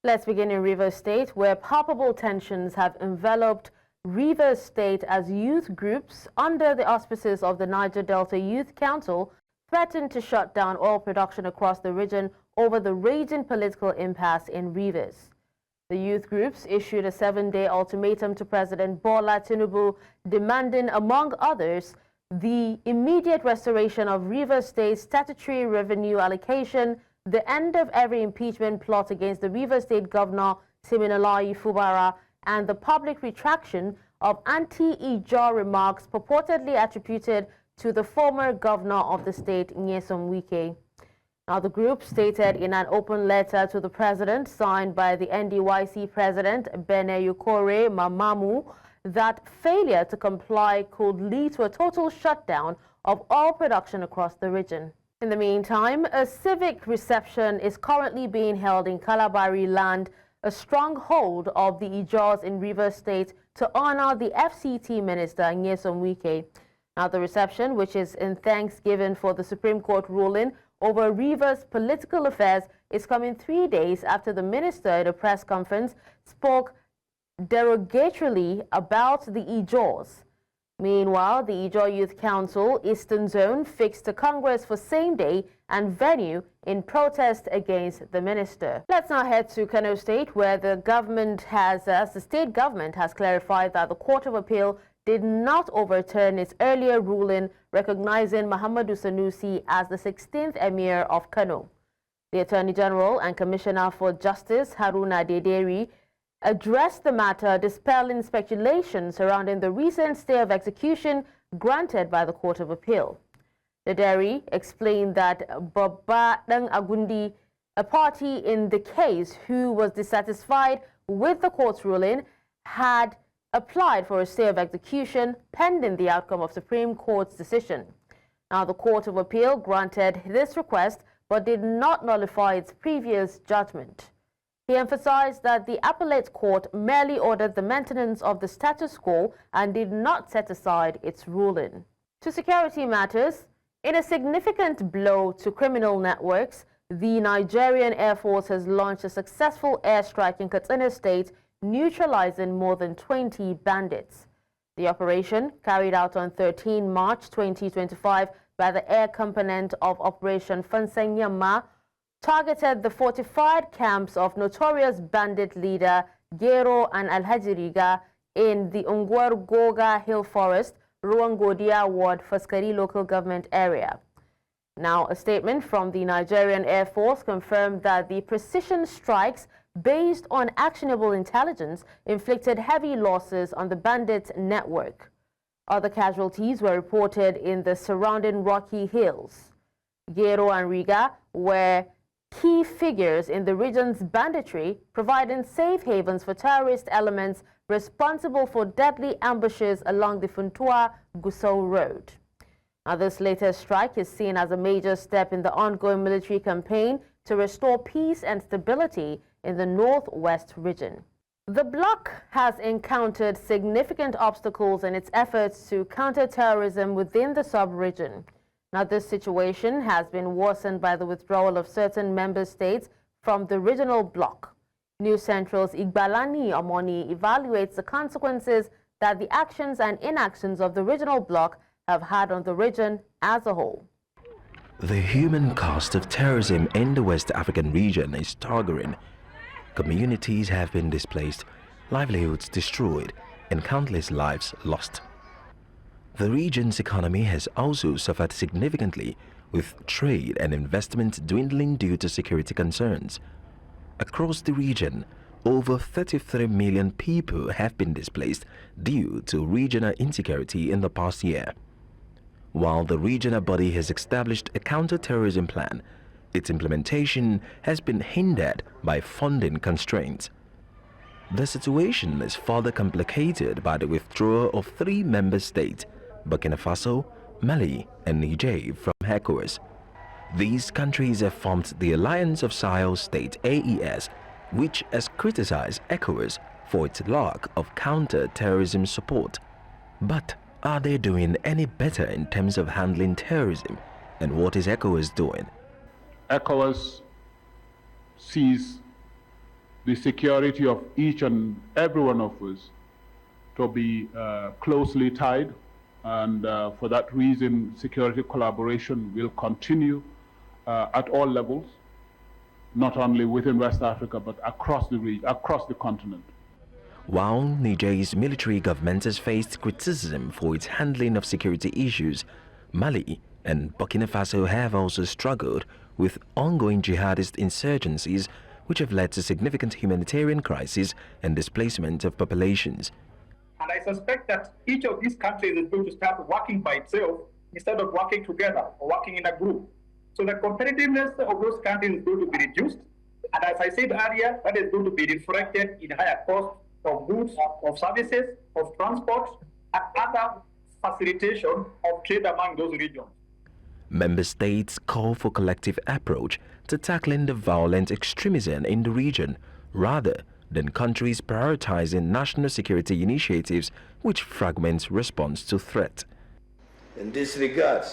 Let's begin in Rivers State, where palpable tensions have enveloped Rivers State as youth groups under the auspices of the Niger Delta Youth Council threatened to shut down oil production across the region over the raging political impasse in Rivers. The youth groups issued a 7-day ultimatum to President Bola Tinubu demanding, among others, the immediate restoration of Rivers State's statutory revenue allocation, the end of every impeachment plot against the Rivers State Governor Siminalayi Fubara, and the public retraction of anti-Ijaw remarks purportedly attributed to the former governor of the state, Nyesom Wike. Now, the group stated in an open letter to the president, signed by the NDYC president, Beneyukore Mamamu, that failure to comply could lead to a total shutdown of oil production across the region. In the meantime, a civic reception is currently being held in Kalabari land, a stronghold of the Ijaws in Rivers State, to honor the FCT minister, Nyesom Wike. Now, the reception, which is in thanksgiving for the Supreme Court ruling over Rivers' political affairs, is coming 3 days after the minister at a press conference spoke derogatorily about the Ijaws. Meanwhile, the Ijaw Youth Council Eastern Zone fixed a Congress for same day and venue in protest against the minister. Let's now head to Kano State, where the state government has clarified that the Court of Appeal did not overturn its earlier ruling recognizing Muhammadu Sanusi as the 16th Emir of Kano. The Attorney General and Commissioner for Justice, Haruna Dederi, addressed the matter, dispelling speculation surrounding the recent stay of execution granted by the Court of Appeal. Dederi explained that Baba Dang Agundi, a party in the case who was dissatisfied with the court's ruling, had applied for a stay of execution pending the outcome of Supreme Court's decision. Now, the Court of Appeal granted this request but did not nullify its previous judgment. He emphasized that the appellate court merely ordered the maintenance of the status quo and did not set aside its ruling. To security matters, in a significant blow to criminal networks, the Nigerian Air Force has launched a successful airstrike in Katsina State, neutralizing more than 20 bandits. The operation, carried out on 13 March 2025 by the air component of Operation Fansenyama, targeted the fortified camps of notorious bandit leader Gero and Alhajiriga in the Ungwar Goga Hill Forest, Ruangodia Ward, Faskari local government area. Now, a statement from the Nigerian Air Force confirmed that the precision strikes based on actionable intelligence inflicted heavy losses on the bandits' network. Other casualties were reported in the surrounding rocky hills. Gero and Riga were key figures in the region's banditry, providing safe havens for terrorist elements responsible for deadly ambushes along the Funtua-Gusau Road. Now, this latest strike is seen as a major step in the ongoing military campaign to restore peace and stability in the northwest region. The bloc has encountered significant obstacles in its efforts to counter terrorism within the sub-region. Now, this situation has been worsened by the withdrawal of certain member states from the regional bloc. News Central's Igbalani Omoni evaluates the consequences that the actions and inactions of the regional bloc have had on the region as a whole. The human cost of terrorism in the West African region is staggering. Communities have been displaced, livelihoods destroyed, and countless lives lost. The region's economy has also suffered significantly, with trade and investment dwindling due to security concerns. Across the region, over 33 million people have been displaced due to regional insecurity in the past year. While the regional body has established a counter-terrorism plan, its implementation has been hindered by funding constraints. The situation is further complicated by the withdrawal of 3 member states, Burkina Faso, Mali, and Niger, from ECOWAS. These countries have formed the Alliance of Sahel States (AES), which has criticized ECOWAS for its lack of counter-terrorism support. But are they doing any better in terms of handling terrorism? And what is ECOWAS doing? ECOWAS sees the security of each and every one of us to be closely tied, and for that reason, security collaboration will continue at all levels, not only within West Africa, but across the region, across the continent. While Niger's military government has faced criticism for its handling of security issues, Mali and Burkina Faso have also struggled with ongoing jihadist insurgencies, which have led to significant humanitarian crises and displacement of populations. And I suspect that each of these countries is going to start working by itself instead of working together or working in a group. So the competitiveness of those countries is going to be reduced. And as I said earlier, that is going to be reflected in higher costs of goods, of services, of transport, and other facilitation of trade among those regions. Member states call for collective approach to tackling the violent extremism in the region, rather than countries prioritizing national security initiatives which fragment response to threat. In this regard,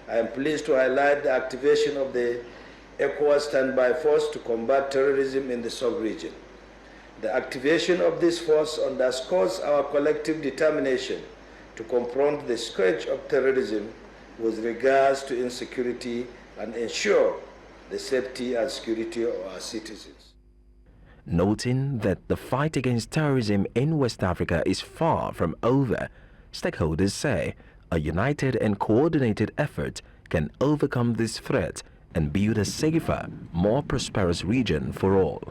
I am pleased to highlight the activation of the ECOWAS standby force to combat terrorism in the sub-region. The activation of this force underscores our collective determination to confront the scourge of terrorism with regards to insecurity and ensure the safety and security of our citizens. Noting that the fight against terrorism in West Africa is far from over, stakeholders say a united and coordinated effort can overcome this threat and build a safer, more prosperous region for all.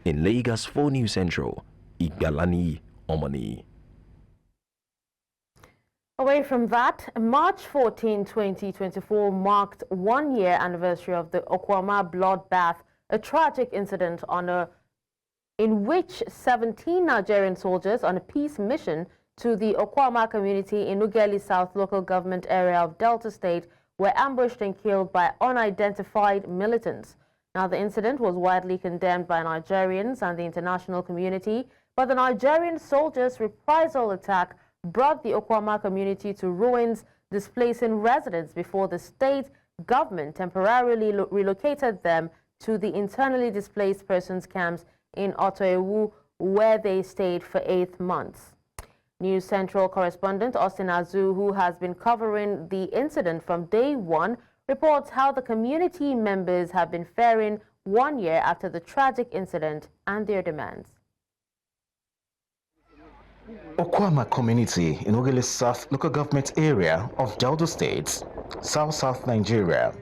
In Lagos 4 News Central, Igalani Omani. Away from that, March 14, 2024 marked 1 year anniversary of the Okuama bloodbath, a tragic incident in which 17 Nigerian soldiers on a peace mission to the Okuama community in Ughelli South local government area of Delta State were ambushed and killed by unidentified militants. Now, the incident was widely condemned by Nigerians and the international community, but the Nigerian soldiers' reprisal attack brought the Okuama community to ruins, displacing residents before the state government temporarily relocated them to the internally displaced persons camps in Otoewu, where they stayed for 8 months. News Central correspondent Austin Azu, who has been covering the incident from day one, reports how the community members have been faring 1 year after the tragic incident and their demands. Okuama community in Ughelli South local government area of Delta State, South Nigeria,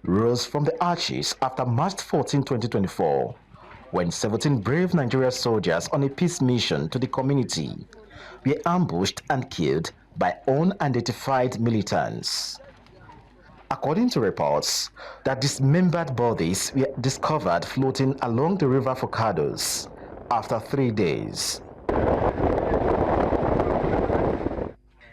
rose from the ashes after March 14, 2024, when 17 brave Nigerian soldiers on a peace mission to the community were ambushed and killed by unidentified militants. According to reports, that dismembered bodies were discovered floating along the river Focados after 3 days.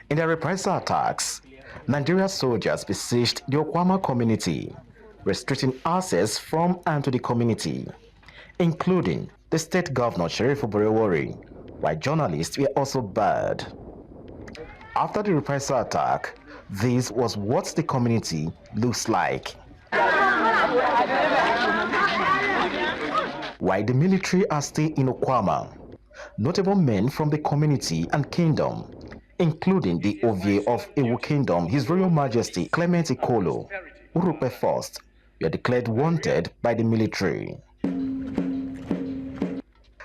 In their reprisal attacks, Nigerian soldiers besieged the Okuama community, restricting access from and to the community, including the state governor Sheriff Oborewori, while journalists were also barred. After the reprisal attack, this was what the community looks like. While the military are still in Okuama, notable men from the community and kingdom, including the Ovie of Ewu Kingdom, His Royal Majesty Clement Ikolo, Urupe I, were declared wanted by the military.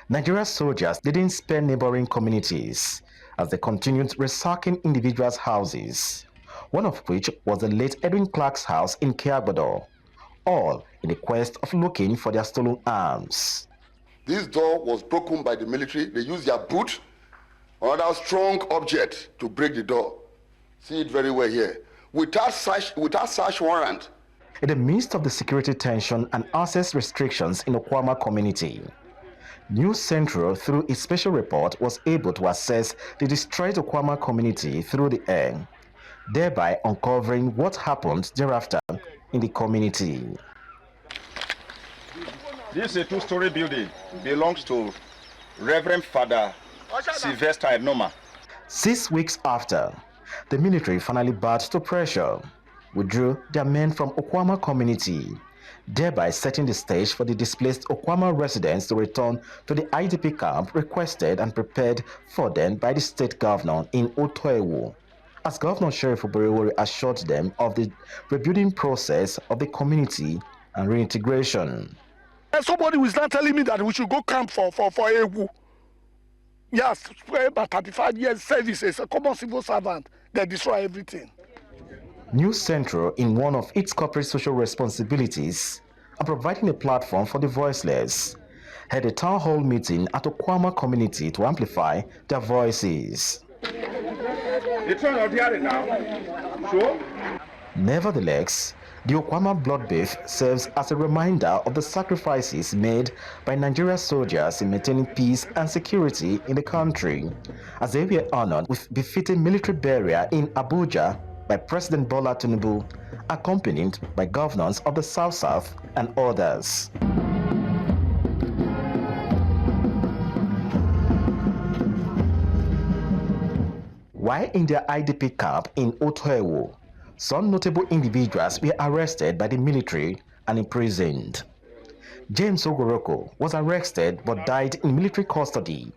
Nigerian soldiers didn't spare neighboring communities as they continued ransacking individuals' houses, one of which was the late Edwin Clark's house in Kiagbodo, all in the quest of looking for their stolen arms. This door was broken by the military. They used their boot or another strong object to break the door. See it very well here. Without search warrant. In the midst of the security tension and access restrictions in the Okuama community, News Central, through its special report, was able to assess the destroyed Okuama community through the air, thereby uncovering what happened thereafter in the community. This is a two-story building. It belongs to Reverend Father Sylvester Enoma. 6 weeks after, the military finally bowed to pressure, withdrew their men from Okuama community, thereby setting the stage for the displaced Okuama residents to return to the IDP camp requested and prepared for them by the state governor in Otoewu, as Governor Sheriff Oberewori assured them of the rebuilding process of the community and reintegration. Somebody was not telling me that we should go camp for Ewu. Yes, about 35 years service as a common civil servant, they destroy everything. News Central, in one of its corporate social responsibilities and providing a platform for the voiceless, had a town hall meeting at Okuama community to amplify their voices. Nevertheless, the Okuama bloodbath serves as a reminder of the sacrifices made by Nigerian soldiers in maintaining peace and security in the country, as they were honored with befitting military burial in Abuja by President Bola Tinubu, accompanied by governors of the South and others. While in their IDP camp in Otoewu, some notable individuals were arrested by the military and imprisoned. James Ogoroko was arrested but died in military custody,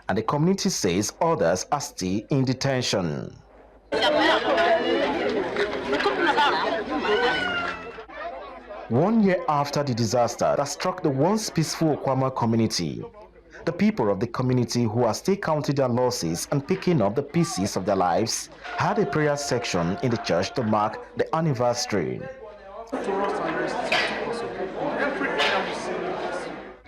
and the community says others are still in detention. 1 year after the disaster that struck the once peaceful Okuama community, the people of the community who are still counting their losses and picking up the pieces of their lives had a prayer section in the church to mark the anniversary.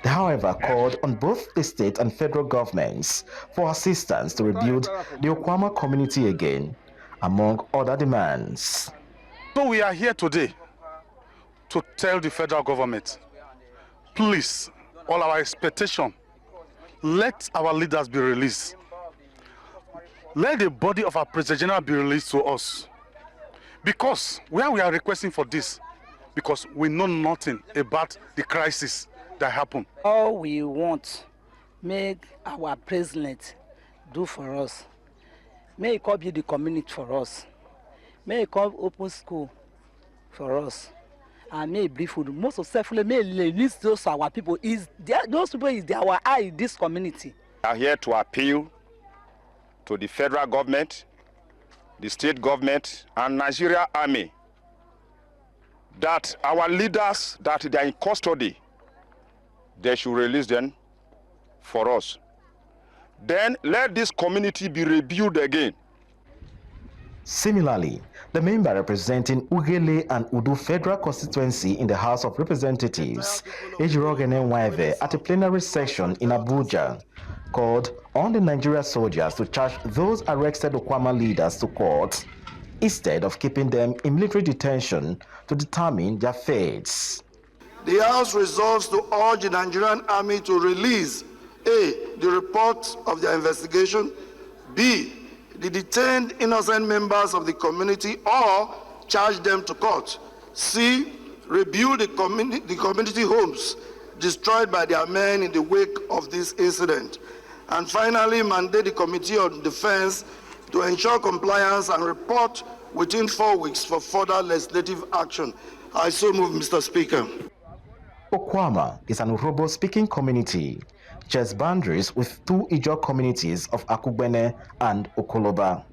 They, however, called on both the state and federal governments for assistance to rebuild the Okuama community again, among other demands. So we are here today to tell the federal government, please, all our expectation, let our leaders be released. Let the body of our President General be released to us. Because where we are requesting for this, because we know nothing about the crisis that happened. All we want, make our president do for us. May he come build the community for us. May he come open school for us. And may he bring food. Most especially, may he release those our people. Those people is our eye in this community. We are here to appeal to the federal government, the state government, and Nigeria Army that our leaders that they are in custody, they should release them for us. Then let this community be rebuilt again. Similarly, the member representing Ugele and Udu Federal Constituency in the House of Representatives, Ejirogene Nwaive, at a plenary session in Abuja, called on the Nigerian soldiers to charge those arrested Okuama leaders to court instead of keeping them in military detention to determine their fates. The House resolves to urge the Nigerian Army to release A, the report of their investigation, B, the detained innocent members of the community or charge them to court, C, rebuild the community homes destroyed by their men in the wake of this incident, and finally mandate the Committee on Defense to ensure compliance and report within 4 weeks for further legislative action. I so move, Mr. Speaker. Okuama is an Urhobo-speaking community, shares boundaries with two Ijaw communities of Akugbene and Okoloba.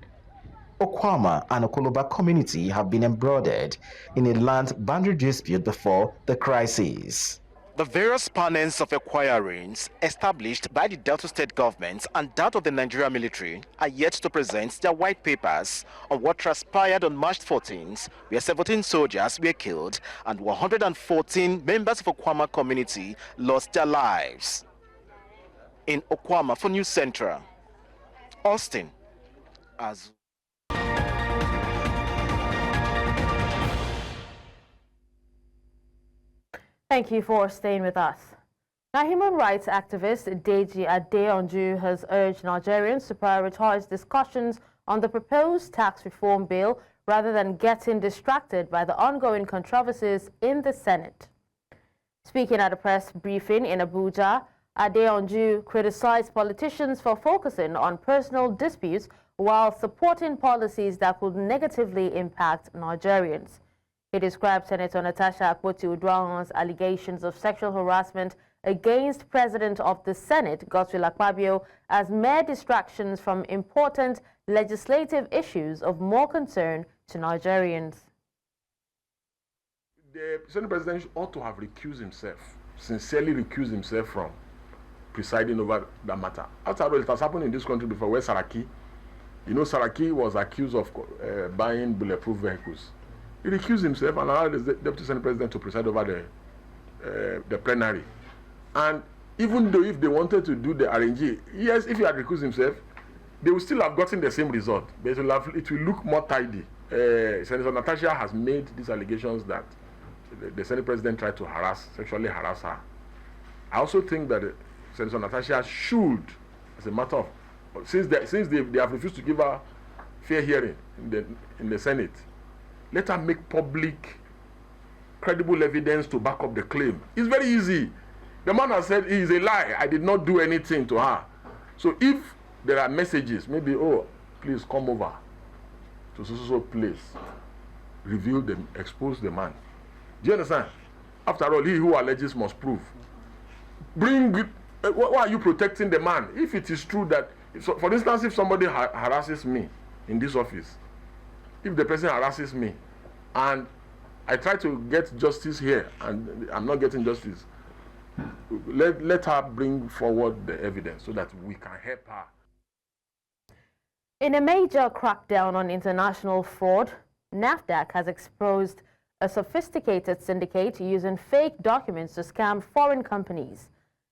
Okuama and Okoloba community have been embroiled in a land boundary dispute before the crisis. The various panels of inquiries established by the Delta State government and that of the Nigerian military are yet to present their white papers on what transpired on March 14th, where 17 soldiers were killed and 114 members of Okuama community lost their lives. In Okuama for News Central, Austin, Azu. Thank you for staying with us. Now, human rights activist Deji Adeonju has urged Nigerians to prioritize discussions on the proposed tax reform bill rather than getting distracted by the ongoing controversies in the Senate. Speaking at a press briefing in Abuja, Adeonju criticized politicians for focusing on personal disputes while supporting policies that could negatively impact Nigerians. He described Senator Natasha Akpoti-Uduaghan's allegations of sexual harassment against President of the Senate, Godswill Akpabio, as mere distractions from important legislative issues of more concern to Nigerians. The Senate President ought to have recused himself, sincerely recused himself from presiding over that matter. After all, it has happened in this country before, where Saraki, Saraki was accused of buying bulletproof vehicles. He recused himself and allowed the Deputy Senate President to preside over the plenary. And even though if they wanted to do the RNG, yes, if he had recused himself, they would still have gotten the same result. But it will look more tidy. Senator Natasha has made these allegations that the Senate President tried to sexually harass her. I also think that Senator Natasha should, as a matter of, since they have refused to give her fair hearing in the Senate, let her make public, credible evidence to back up the claim. It's very easy. The man has said it is a lie. I did not do anything to her. So if there are messages, maybe, oh, please come over to so place, reveal them, expose the man. Do you understand? After all, he who alleges must prove. Why are you protecting the man? If it is true that, for instance, if somebody harasses me in this office, if the person harasses me and I try to get justice here and I'm not getting justice, let her bring forward the evidence so that we can help her. In a major crackdown on international fraud, NAFDAC has exposed a sophisticated syndicate using fake documents to scam foreign companies.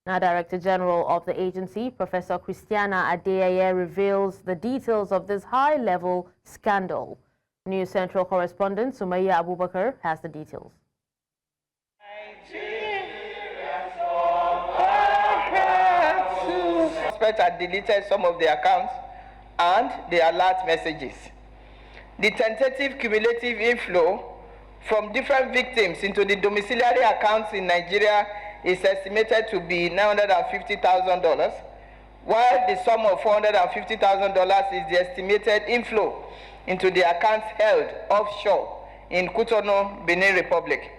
Now, Director General of the agency, Professor Christiana Adeyeye, reveals the details of this high-level scandal. News Central correspondent Sumaya Abubakar has the details. Suspects had deleted some of the accounts and the alert messages. The tentative cumulative inflow from different victims into the domiciliary accounts in Nigeria is estimated to be $950,000, while the sum of $450,000 is the estimated inflow into the accounts held offshore in Cotonou, Benin Republic.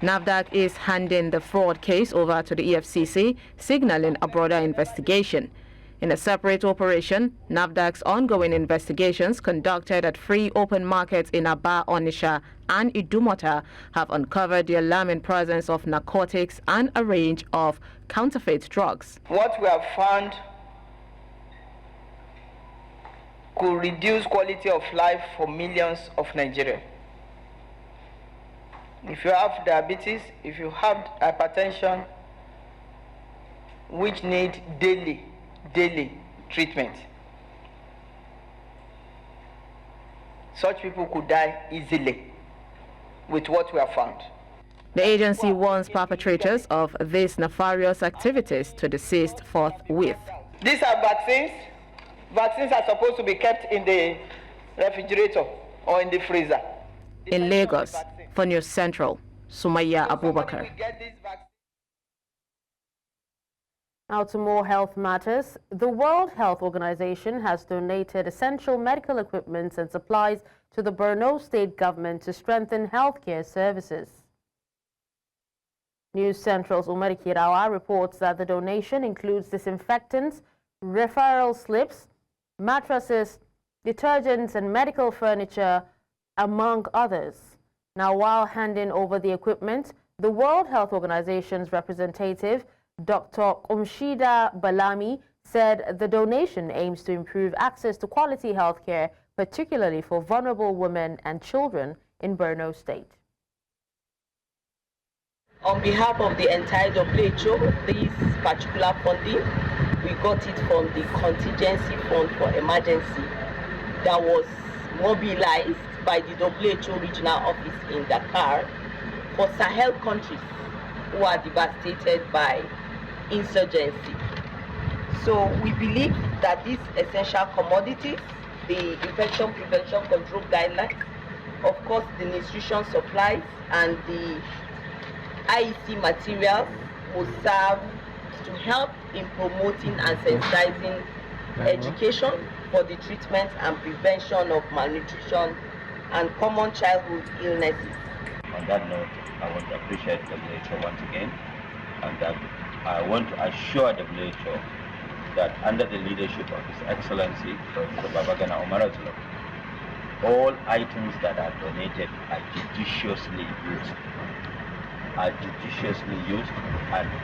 NAFDAC is handing the fraud case over to the EFCC, signaling a broader investigation. In a separate operation, NAFDAC's ongoing investigations conducted at free open markets in Aba, Onitsha, and Idumota have uncovered the alarming presence of narcotics and a range of counterfeit drugs. What we have found could reduce quality of life for millions of Nigerians. If you have diabetes, if you have hypertension, which need daily treatment, such people could die easily with what we have found. The agency warns perpetrators of these nefarious activities to desist forthwith. These are vaccines. Vaccines are supposed to be kept in the refrigerator or in the freezer. In Lagos, for News Central, Sumaya Abubakar. Now to more health matters. The World Health Organization has donated essential medical equipment and supplies to the Borno state government to strengthen healthcare services. News Central's Umar Kirawa reports that the donation includes disinfectants, referral slips, mattresses, detergents and medical furniture, among others. Now, while handing over the equipment, the World Health Organization's representative, Dr. Umshida Balami, said the donation aims to improve access to quality health care, particularly for vulnerable women and children in Borno State. On behalf of the entire WHO, this particular funding, we got it from the contingency fund for emergency that was mobilized by the WHO regional office in Dakar for Sahel countries who are devastated by insurgency. So we believe that these essential commodities, the infection prevention control guidelines, of course the nutrition supplies and the IEC materials will serve to help in promoting and sensitizing education for the treatment and prevention of malnutrition and common childhood illnesses. On that note, I want to appreciate WHO once again, and that I want to assure WHO that under the leadership of His Excellency, Dr. Babagana Umarazlo, all items that are donated are judiciously used. And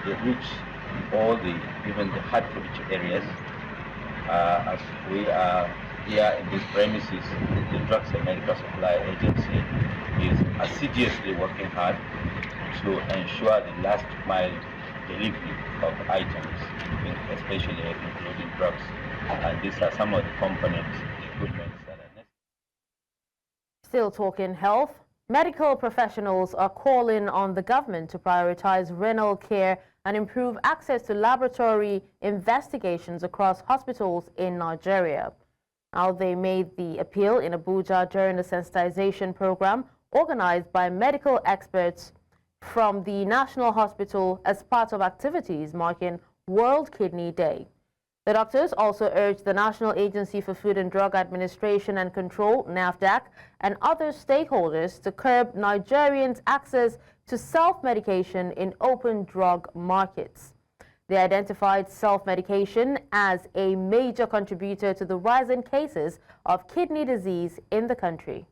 they reach all even the hard-to-reach areas. As we are here in these premises, the Drugs and Medical Supply Agency is assiduously working hard to ensure the last mile delivery of items, especially including drugs. And these are some of the components, equipment that are necessary. Still talking health, medical professionals are calling on the government to prioritize renal care and improve access to laboratory investigations across hospitals in Nigeria. Now, they made the appeal in Abuja during a sensitization program organized by medical experts from the National Hospital as part of activities marking World Kidney Day. The doctors also urged the National Agency for Food and Drug Administration and Control, NAFDAC, and other stakeholders to curb Nigerians' access to self-medication in open drug markets. They identified self-medication as a major contributor to the rising cases of kidney disease in the country.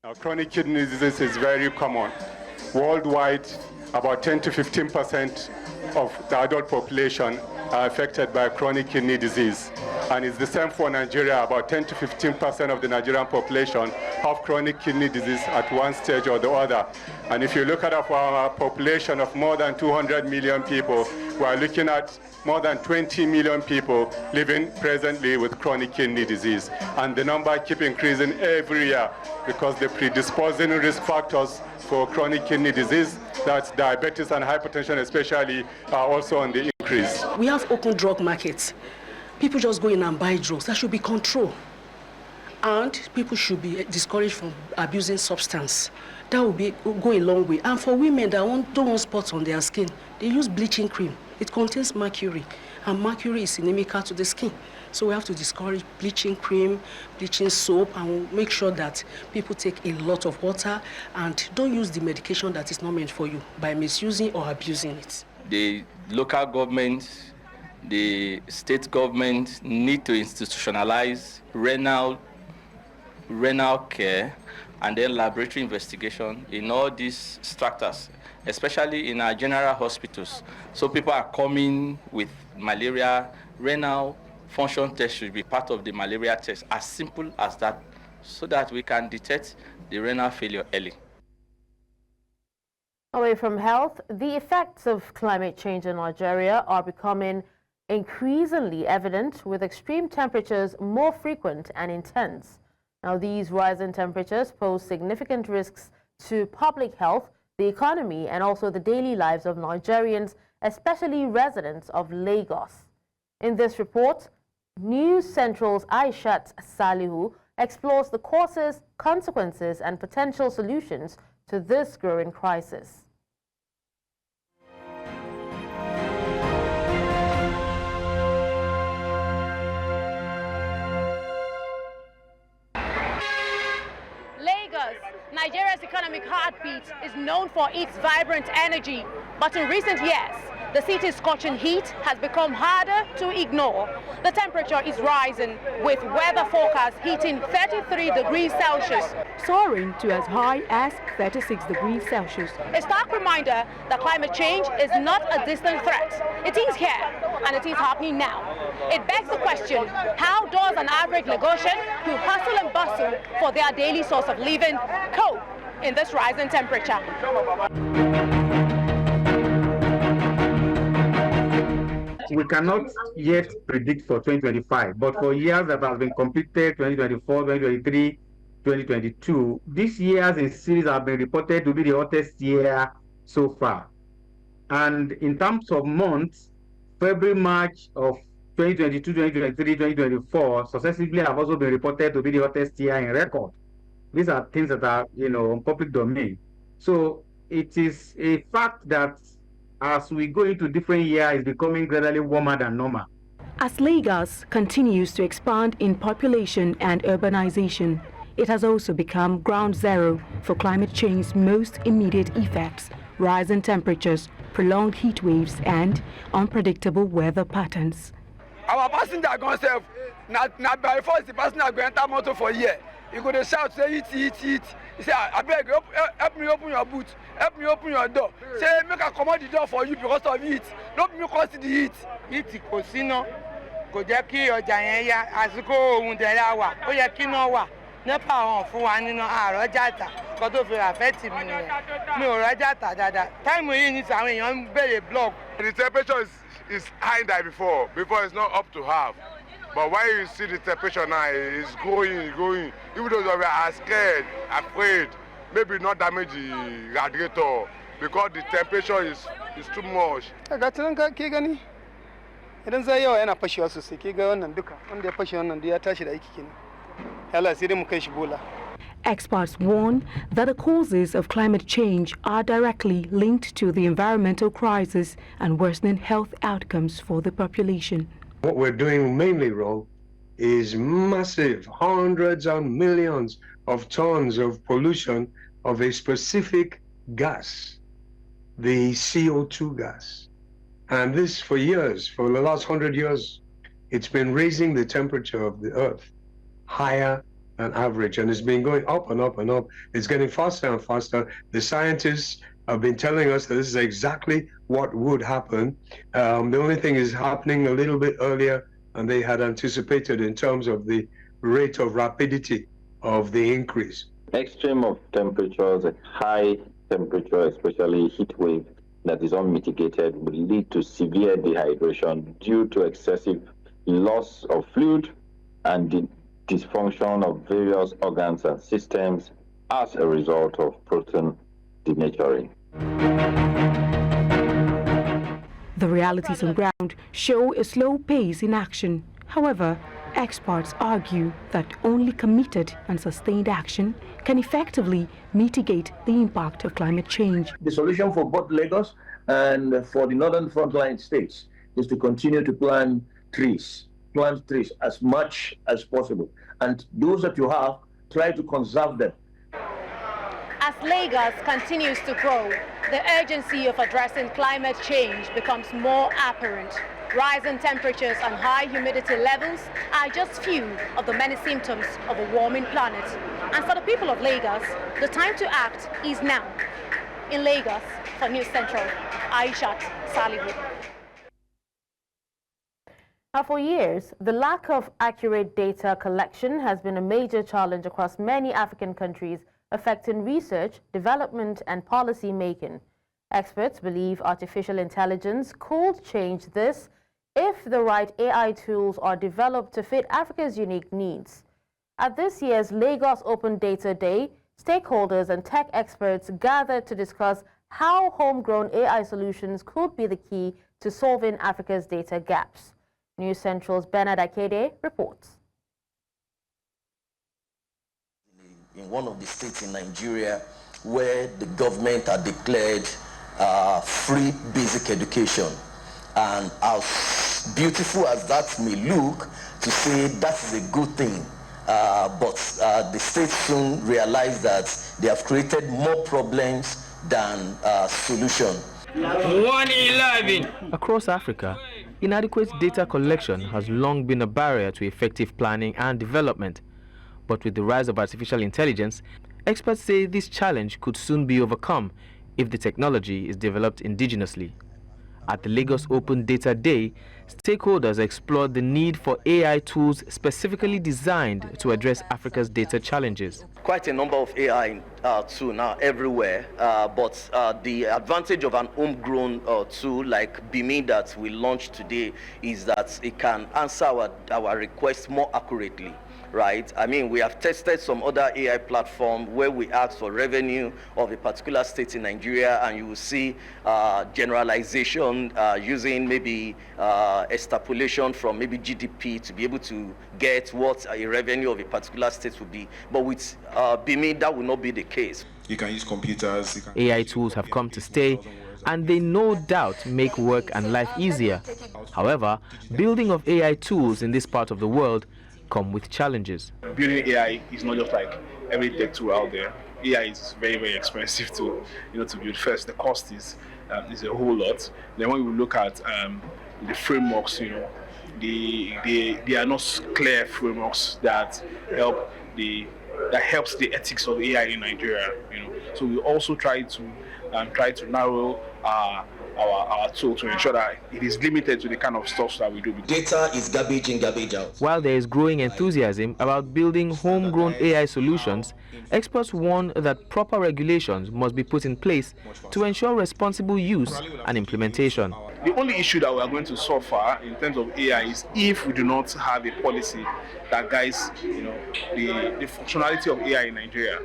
Now, chronic kidney disease is very common. Worldwide, about 10 to 15% of the adult population are affected by chronic kidney disease. And it's the same for Nigeria. About 10 to 15% of the Nigerian population have chronic kidney disease at one stage or the other. And if you look at our population of more than 200 million people, we are looking at more than 20 million people living presently with chronic kidney disease. And the number keeps increasing every year because the predisposing risk factors for chronic kidney disease, that's diabetes and hypertension especially, are also on the increase. We have open drug markets. People just go in and buy drugs. That should be controlled. And people should be discouraged from abusing substance. That will go a long way. And for women that don't want spots on their skin, they use bleaching cream. It contains mercury, and mercury is inimical to the skin. So we have to discourage bleaching cream, bleaching soap, and we'll make sure that people take a lot of water and don't use the medication that is not meant for you by misusing or abusing it. The local government, the state government need to institutionalize renal care and then laboratory investigation in all these structures, especially in our general hospitals. So people are coming with malaria. Renal function test should be part of the malaria test, as simple as that, so that we can detect the renal failure early. Away from health, the effects of climate change in Nigeria are becoming increasingly evident, with extreme temperatures more frequent and intense. Now, these rising temperatures pose significant risks to public health, the economy, and also the daily lives of Nigerians, especially residents of Lagos. In this report, News Central's Aishat Salihu explores the causes, consequences, and potential solutions to this growing crisis. Nigeria's economic heartbeat is known for its vibrant energy, but in recent years, the city's scorching heat has become harder to ignore. The temperature is rising, with weather forecasts hitting 33 degrees Celsius, soaring to as high as 36 degrees Celsius. A stark reminder that climate change is not a distant threat. It is here, and it is happening now. It begs the question, how does an average Lagosian who hustle and bustle for their daily source of living cope in this rising temperature? We cannot yet predict for 2025, but for years that have been completed, 2024, 2023, 2022, these years in series have been reported to be the hottest year so far. And in terms of months, February, March of 2022, 2023, 2024 successively have also been reported to be the hottest year in record. These are things that are, in public domain. So it is a fact that as we go into different years, it's becoming gradually warmer than normal. As Lagos continues to expand in population and urbanization, it has also become ground zero for climate change's most immediate effects: rising temperatures, prolonged heat waves, and unpredictable weather patterns. Our passenger going to not by force the passenger going to enter motor for a year. You go to shout, say eat. He say, I beg, help me open your boot, help me open your door. Say, make I command the door for you because of heat. Don't me cause the heat. Heat kò sí ná, kò jẹ́ kí ọjà yẹn yá, àsìkò ohun tẹ̀lé wà, ó yẹ kí iná wà. Nípa àwọn fún wa nínú àrọ́jà tà, kó tó fi affect mi nìyẹn. Mi ò rọ́jà tà dáadáa. Táìmù yìí ní àwọn èèyàn ń béèrè block. The temperature is high than before. Before it's not up to half. But when you see the temperature now, it's going. Even though we are scared, afraid, maybe not damage the radiator because the temperature is too much. Idan zai yawa yana fashewa sosai, ke ga wannan duka, wanda ya fashe wannan duk ya tashi da aiki kenan. Yalla sai dai mu kai shi bola. Experts warn that the causes of climate change are directly linked to the environmental crisis and worsening health outcomes for the population. What we're doing mainly wrong is massive, hundreds and millions of tons of pollution of a specific gas, the CO2 gas. And this for years, for the last 100 years, it's been raising the temperature of the earth higher than average, and it's been going up and up and up. It's getting faster and faster. The scientists have been telling us that this is exactly what would happen. The only thing is happening a little bit earlier than they had anticipated in terms of the rate of rapidity of the increase. Extreme of temperatures, a high temperature, especially heat wave that is unmitigated, will lead to severe dehydration due to excessive loss of fluid and the dysfunction of various organs and systems as a result of protein denaturing. The realities on ground show a slow pace in action. However, experts argue that only committed and sustained action can effectively mitigate the impact of climate change. The solution for both Lagos and for the northern frontline states is to continue to plant trees as much as possible. And those that you have, try to conserve them. As Lagos continues to grow, the urgency of addressing climate change becomes more apparent. Rising temperatures and high humidity levels are just few of the many symptoms of a warming planet. And for the people of Lagos, the time to act is now. In Lagos, for News Central, Aishat Salihu. Now, for years, the lack of accurate data collection has been a major challenge across many African countries, affecting research, development, and policy making. Experts believe artificial intelligence could change this if the right AI tools are developed to fit Africa's unique needs. At this year's Lagos Open Data Day, stakeholders and tech experts gathered to discuss how homegrown AI solutions could be the key to solving Africa's data gaps. News Central's Bernard Akede reports. In one of the states in Nigeria where the government had declared free basic education, and as beautiful as that may look, to say that is a good thing, but the state soon realized that they have created more problems than solutions. 111. Across Africa, inadequate data collection has long been a barrier to effective planning and development. But with the rise of artificial intelligence, experts say this challenge could soon be overcome if the technology is developed indigenously. At the Lagos Open Data Day, stakeholders explored the need for AI tools specifically designed to address Africa's data challenges. Quite a number of AI tools now everywhere, but the advantage of an homegrown tool like Bimi that we launched today is that it can answer our requests more accurately. Right? I mean, we have tested some other AI platform where we ask for revenue of a particular state in Nigeria, and you will see generalization using maybe extrapolation from maybe GDP to be able to get what a revenue of a particular state would be. But with Bimi, that will not be the case. You can use computers. AI tools have come to stay, and they no doubt make work and life easier. However, building of AI tools in this part of the world come with challenges. Building AI is not just like every tech tool out there. AI is very, very expensive to build. First, the cost is a whole lot. Then when we look at the frameworks, they are not clear frameworks that helps the ethics of AI in Nigeria. So we also try to narrow our tool to ensure that it is limited to the kind of stuff that we do. Data is garbage in, garbage out. While there is growing enthusiasm about building homegrown AI solutions, experts warn that proper regulations must be put in place to ensure responsible use and implementation. The only issue that we are going to suffer in terms of AI is if we do not have a policy that guides the functionality of AI in Nigeria.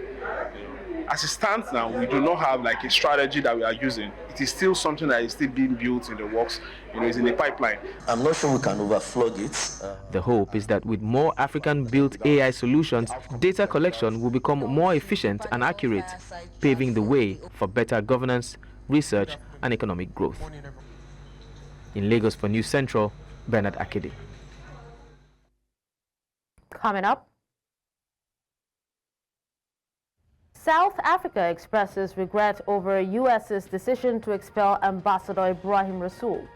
As it stands now, we do not have like a strategy that we are using. It is still something that is still being built in the works, it's in the pipeline. I'm not sure we can overflood it. The hope is that with more African-built AI solutions, data collection will become more efficient and accurate, paving the way for better governance, research, and economic growth. In Lagos for News Central, Bernard Akede. Coming up, South Africa expresses regret over U.S.'s decision to expel Ambassador Ibrahim Rasool.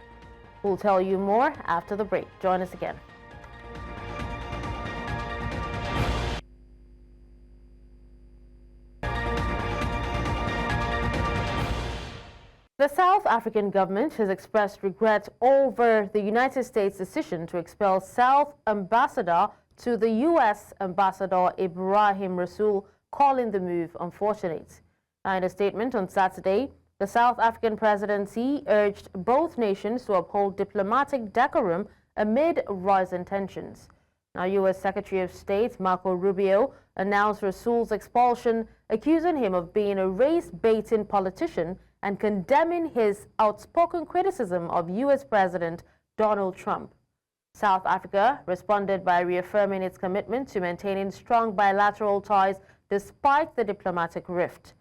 We'll tell you more after the break. Join us again. The South African government has expressed regret over the United States' decision to expel South Ambassador to the U.S. Ambassador Ibrahim Rasool, calling the move unfortunate. In a statement on Saturday, the South African presidency urged both nations to uphold diplomatic decorum amid rising tensions. Now, U.S. Secretary of State Marco Rubio announced Rasool's expulsion, accusing him of being a race-baiting politician and condemning his outspoken criticism of U.S. President Donald Trump. South Africa responded by reaffirming its commitment to maintaining strong bilateral ties despite the diplomatic rift.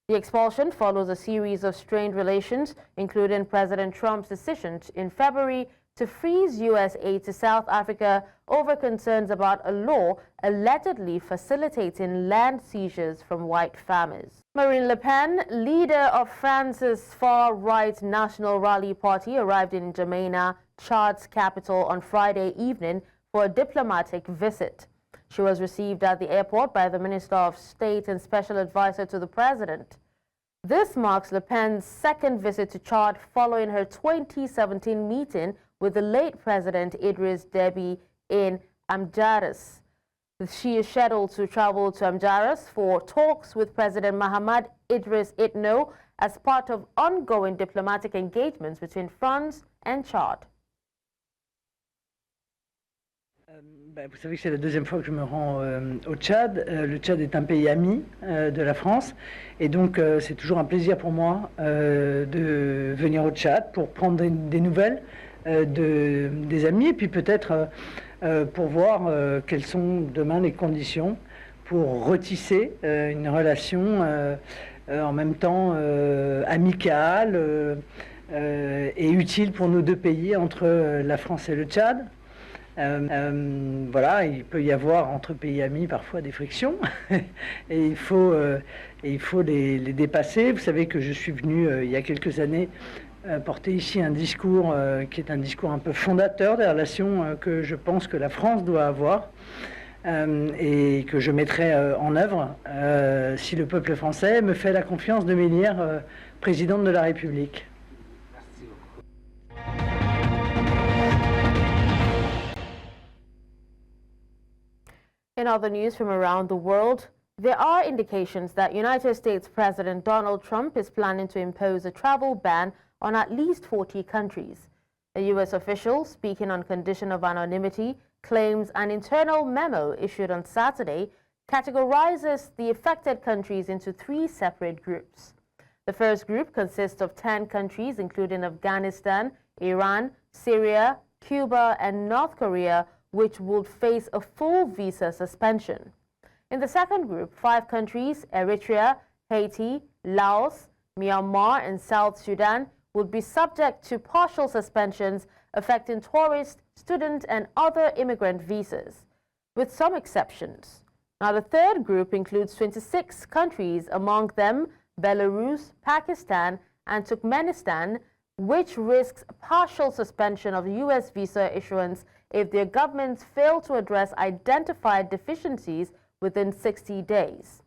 The expulsion follows a series of strained relations, including President Trump's decision in February to freeze U.S. aid to South Africa over concerns about a law allegedly facilitating land seizures from white farmers. Marine Le Pen, leader of France's far-right National Rally Party, arrived in N'Djamena, Chad's capital, on Friday evening for a diplomatic visit. She was received at the airport by the Minister of State and Special Advisor to the President. This marks Le Pen's second visit to Chad following her 2017 meeting with the late President Idriss Déby in Amjaras. She is scheduled to travel to Amjaras for talks with President Mahamad Idriss Itno as part of ongoing diplomatic engagements between France and Chad. Vous savez que c'est la deuxième fois que je me rends au Tchad. Le Tchad est un pays ami de la France et donc c'est toujours un plaisir pour moi de venir au Tchad pour prendre des nouvelles des amis et puis peut-être pour voir quelles sont demain les conditions pour retisser une relation en même temps amicale et utile pour nos deux pays entre la France et le Tchad. Voilà, il peut y avoir entre pays amis parfois des frictions et il faut les dépasser. Vous savez que je suis venu il y a quelques années porter ici un discours qui est un discours un peu fondateur des relations que je pense que la France doit avoir et que je mettrai en œuvre si le peuple français me fait la confiance de m'élire présidente de la République. In other news from around the world, there are indications that United States President Donald Trump is planning to impose a travel ban on at least 40 countries. A U.S. official, speaking on condition of anonymity, claims an internal memo issued on Saturday categorizes the affected countries into 3 separate groups. The first group consists of 10 countries, including Afghanistan, Iran, Syria, Cuba, and North Korea, which would face a full visa suspension. In the second group, 5 countries, Eritrea, Haiti, Laos, Myanmar, and South Sudan, would be subject to partial suspensions affecting tourist, student, and other immigrant visas, with some exceptions. Now, the third group includes 26 countries, among them Belarus, Pakistan, and Turkmenistan, which risks partial suspension of U.S. visa issuance if their governments fail to address identified deficiencies within 60 days.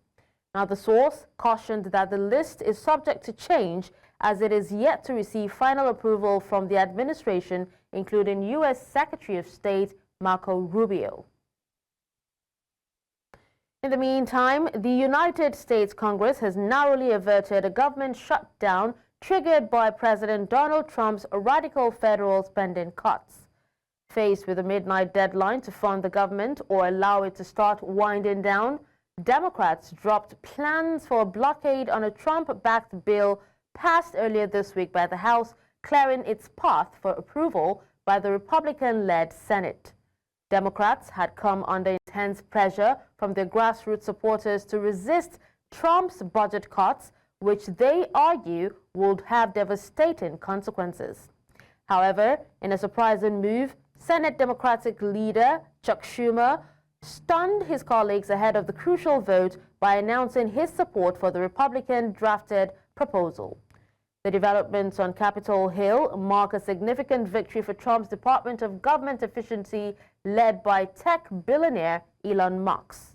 Now, the source cautioned that the list is subject to change as it is yet to receive final approval from the administration, including U.S. Secretary of State Marco Rubio. In the meantime, the United States Congress has narrowly averted a government shutdown triggered by President Donald Trump's radical federal spending cuts. Faced with a midnight deadline to fund the government or allow it to start winding down, Democrats dropped plans for a blockade on a Trump-backed bill passed earlier this week by the House, clearing its path for approval by the Republican-led Senate. Democrats had come under intense pressure from their grassroots supporters to resist Trump's budget cuts, which they argue would have devastating consequences. However, in a surprising move, Senate Democratic leader Chuck Schumer stunned his colleagues ahead of the crucial vote by announcing his support for the Republican-drafted proposal. The developments on Capitol Hill mark a significant victory for Trump's Department of Government Efficiency, led by tech billionaire Elon Musk.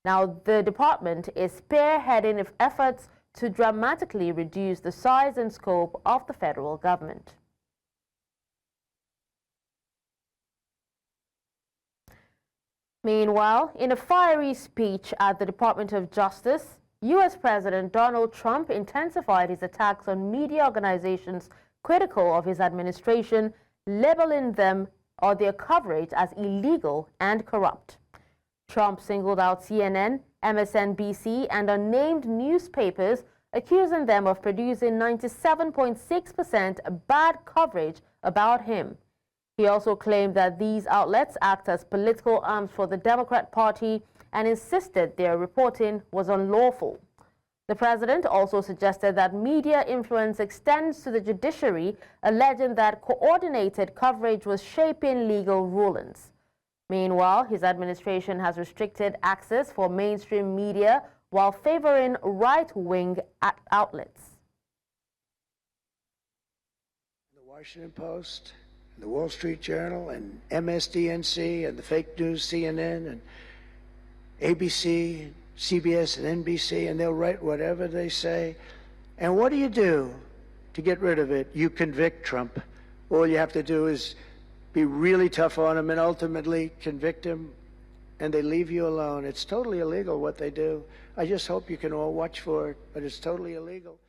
Now, the department is spearheading efforts to dramatically reduce the size and scope of the federal government. Meanwhile, in a fiery speech at the Department of Justice, U.S. President Donald Trump intensified his attacks on media organizations critical of his administration, labeling them or their coverage as illegal and corrupt. Trump singled out CNN, MSNBC, and unnamed newspapers, accusing them of producing 97.6% bad coverage about him. He also claimed that these outlets act as political arms for the Democrat Party and insisted their reporting was unlawful. The president also suggested that media influence extends to the judiciary, alleging that coordinated coverage was shaping legal rulings. Meanwhile, his administration has restricted access for mainstream media while favoring right-wing outlets. The Washington Post, the Wall Street Journal, and MSDNC, and the fake news CNN, and ABC, CBS, and NBC, and they'll write whatever they say. And what do you do to get rid of it? You convict Trump. All you have to do is be really tough on him and ultimately convict him, and they leave you alone. It's totally illegal what they do. I just hope you can all watch for it, but it's totally illegal.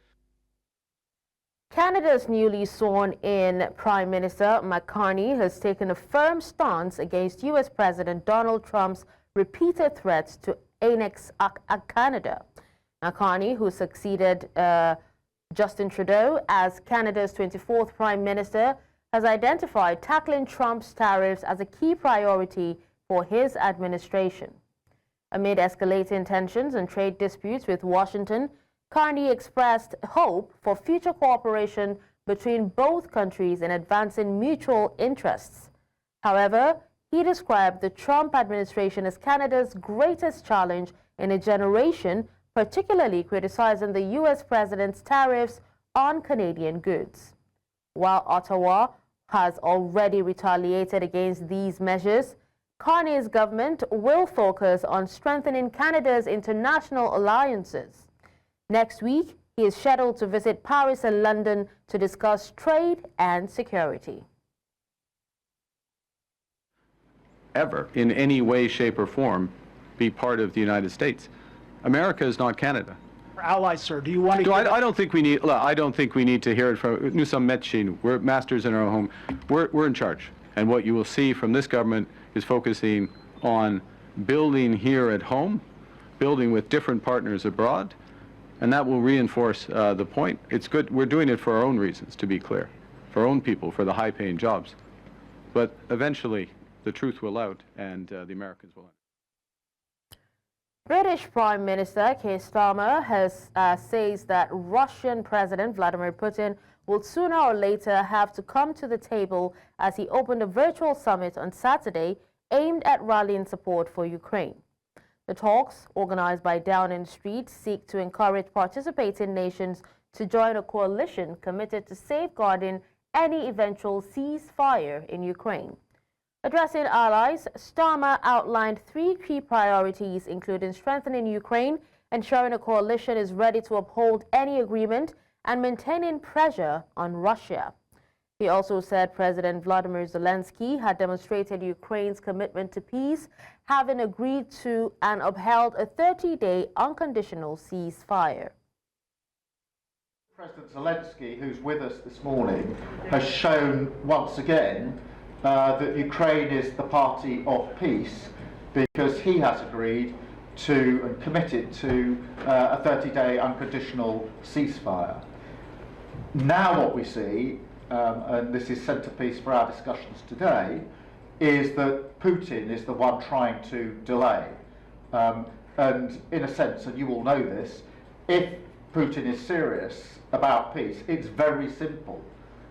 Canada's newly sworn-in Prime Minister Mark Carney has taken a firm stance against U.S. President Donald Trump's repeated threats to annex Canada. Now, Carney, who succeeded Justin Trudeau as Canada's 24th Prime Minister, has identified tackling Trump's tariffs as a key priority for his administration. Amid escalating tensions and trade disputes with Washington, Carney expressed hope for future cooperation between both countries in advancing mutual interests. However, he described the Trump administration as Canada's greatest challenge in a generation, particularly criticizing the U.S. president's tariffs on Canadian goods. While Ottawa has already retaliated against these measures, Carney's government will focus on strengthening Canada's international alliances. Next week, he is scheduled to visit Paris and London to discuss trade and security. Ever, in any way, shape, or form, be part of the United States. America is not Canada. Allies, sir, do you want to? I don't think we need. I don't think we need to hear it from. Nous sommes maîtres. We're masters in our home. We're in charge. And what you will see from this government is focusing on building here at home, building with different partners abroad, and that will reinforce the point. It's good. We're doing it for our own reasons, to be clear, for our own people, for the high-paying jobs. But eventually, the truth will out, and the Americans will. British Prime Minister Keir Starmer says that Russian President Vladimir Putin will would sooner or later have to come to the table as he opened a virtual summit on Saturday aimed at rallying support for Ukraine. The talks, organized by Downing Street, seek to encourage participating nations to join a coalition committed to safeguarding any eventual ceasefire in Ukraine. Addressing allies, Starmer outlined 3 key priorities, including strengthening Ukraine, ensuring a coalition is ready to uphold any agreement, and maintaining pressure on Russia. He also said President Vladimir Zelensky had demonstrated Ukraine's commitment to peace, having agreed to and upheld a 30-day unconditional ceasefire. President Zelensky, who's with us this morning, has shown once again that Ukraine is the party of peace because he has agreed to and committed to a 30-day unconditional ceasefire. Now what we see, and this is centrepiece for our discussions today, is that Putin is the one trying to delay. And in a sense, and you all know this, if Putin is serious about peace, it's very simple.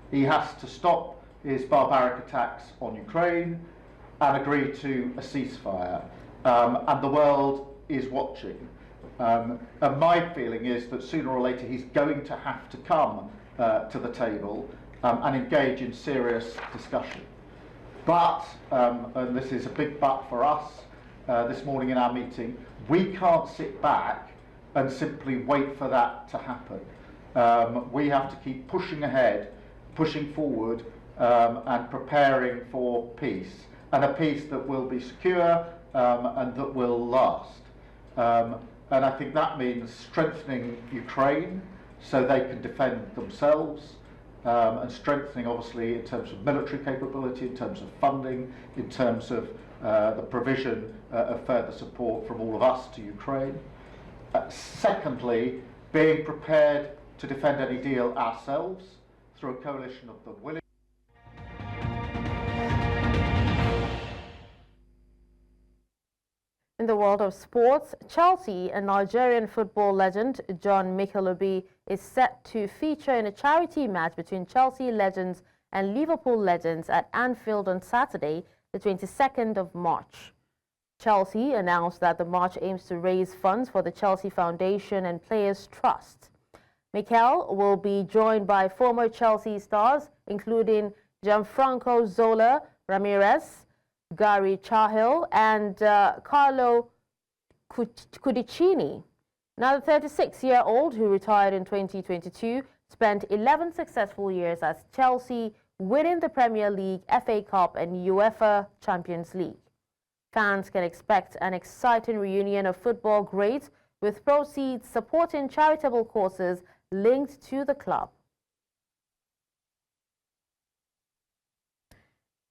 He has to stop his barbaric attacks on Ukraine and agree to a ceasefire. And the world is watching. And my feeling is that sooner or later he's going to have to come to the table and engage in serious discussion. But, and this is a big but for us this morning in our meeting, we can't sit back and simply wait for that to happen. We have to keep pushing ahead, pushing forward, and preparing for peace, and a peace that will be secure and that will last. And I think that means strengthening Ukraine so they can defend themselves, and strengthening obviously in terms of military capability, in terms of funding, in terms of the provision of further support from all of us to Ukraine. Secondly, being prepared to defend any deal ourselves through a coalition of the willing. In the world of sports, Chelsea and Nigerian football legend John Michelobi is set to feature in a charity match between Chelsea legends and Liverpool legends at Anfield on Saturday, the 22nd of March. Chelsea announced that the march aims to raise funds for the Chelsea Foundation and Players Trust. Mikel will be joined by former Chelsea stars, including Gianfranco Zola Ramirez, Gary Cahill, and Carlo Cudicini. Now, the 36-year-old, who retired in 2022, spent 11 successful years at Chelsea, winning the Premier League, FA Cup, and UEFA Champions League. Fans can expect an exciting reunion of football greats, with proceeds supporting charitable causes linked to the club.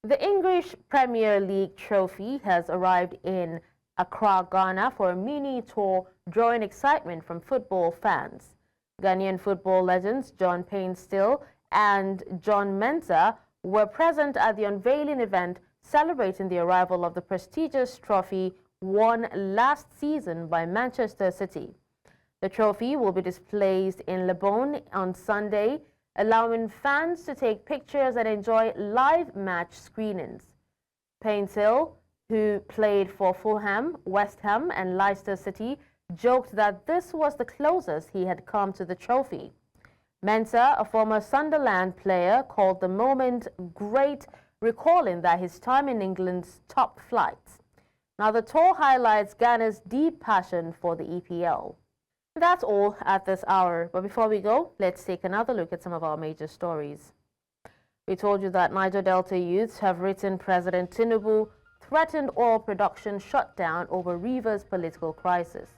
The English Premier League trophy has arrived in Accra, Ghana for a mini tour, drawing excitement from football fans. Ghanaian football legends John Painstill and John Mensah were present at the unveiling event celebrating the arrival of the prestigious trophy won last season by Manchester City. The trophy will be displayed in Lebanon on Sunday, allowing fans to take pictures and enjoy live match screenings. Painstill, who played for Fulham, West Ham, and Leicester City, joked that this was the closest he had come to the trophy. Mensah, a former Sunderland player, called the moment great, recalling that his time in England's top flight. Now, the tour highlights Ghana's deep passion for the EPL. That's all at this hour, but before we go, let's take another look at some of our major stories. We told you that Niger Delta youths have written President Tinubu threatened oil production shutdown over Rivers' political crisis.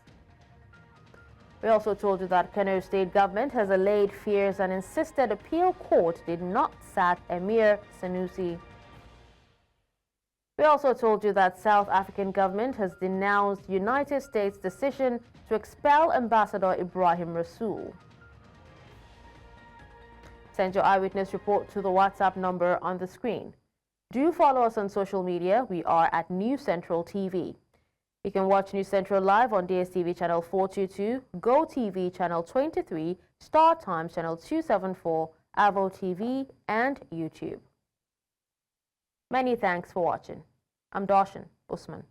We also told you that Kano State government has allayed fears and insisted appeal court did not sack Emir Sanusi. We also told you that South African government has denounced United States' decision to expel Ambassador Ibrahim Rasool. Send your eyewitness report to the WhatsApp number on the screen. Do follow us on social media. We are at News Central TV. You can watch News Central live on DSTV channel 422, GoTV channel 23, Star Times channel 274, Avo TV, and YouTube. Many thanks for watching. I'm Darshan Usman.